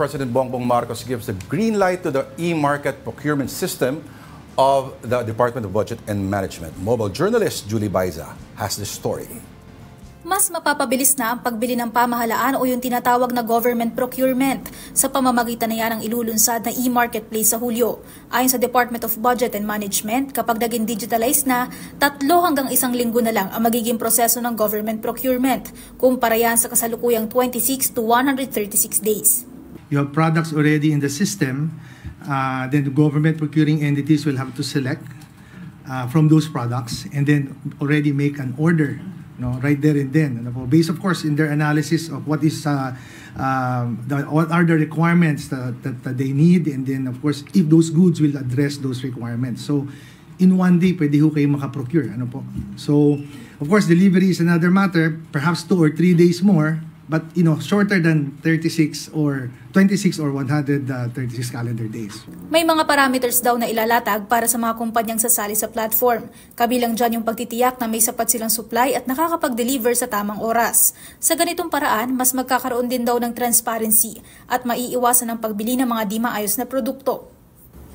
President Bongbong Marcos gives the green light to the e-market procurement system of the Department of Budget and Management. Mobile journalist Julie Baiza has the story. Mas mapapabilis na ang pagbili ng pamahalaan o yung tinatawag na government procurement sa pamamagitan na yan ang ilulunsad na e-marketplace sa Hulyo. Ayon sa Department of Budget and Management, kapag naging digitalized na, 3 hanggang 1 linggo na lang ang magiging proseso ng government procurement, kumpara yan sa kasalukuyang 26 to 136 days. You have products already in the system, then the government procuring entities will have to select from those products and then already make an order. No, right there and then. Based, of course, in their analysis of what is what are the requirements that they need, and then, of course, if those goods will address those requirements. So, in one day, pwede ho kayo makaprocure. Ano po? So, of course, delivery is another matter. Perhaps 2 or 3 days more, but shorter than 36 or 26 or 136 calendar days. May mga parameters daw na ilalatag para sa mga kumpanyang sasali sa platform. Kabilang dyan yung pagtitiyak na may sapat silang supply at nakakapag-deliver sa tamang oras. Sa ganitong paraan, mas magkakaroon din daw ng transparency at maiiwasan ang pagbili ng mga di maayos na produkto.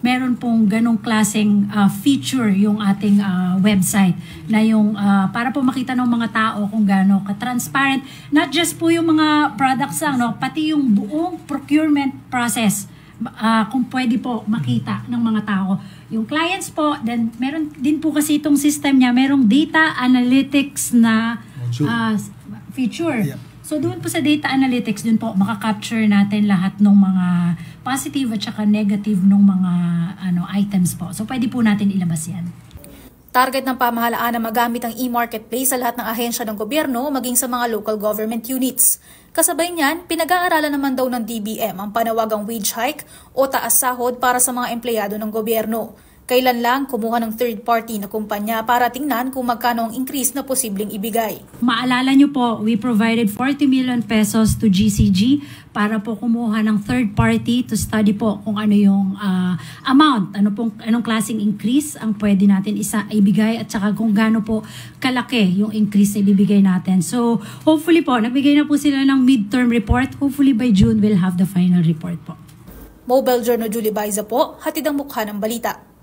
Meron pong ganong klaseng feature yung ating website na yung para po makita ng mga tao kung gaano ka-transparent. Not just po yung mga products lang, no? Pati yung buong procurement process kung pwede po makita ng mga tao. Yung clients po, then meron din po kasi itong system niya, merong data analytics na feature. Yeah. So doon po sa data analytics, doon po makaka-capture natin lahat ng mga positive at saka negative ng mga items po. So pwede po natin ilabas yan. Target ng pamahalaan na magamit ang e-marketplace sa lahat ng ahensya ng gobyerno maging sa mga local government units. Kasabay niyan, pinag-aaralan naman daw ng DBM ang panawagang wage hike o taas sahod para sa mga empleyado ng gobyerno. Kailan lang kumuha ng third party na kumpanya para tingnan kung magkano ang increase na posibleng ibigay. Maalala nyo po, we provided 40 million pesos to GCG para po kumuha ng third party to study po kung ano yung amount, anong klaseng increase ang pwede natin ibigay at saka kung gaano po kalaki yung increase na ibibigay natin. So hopefully po, nagbigay na po sila ng midterm report. Hopefully by June we'll have the final report po. Mobile Journal Julie Baiza po, hatid ang mukha ng balita.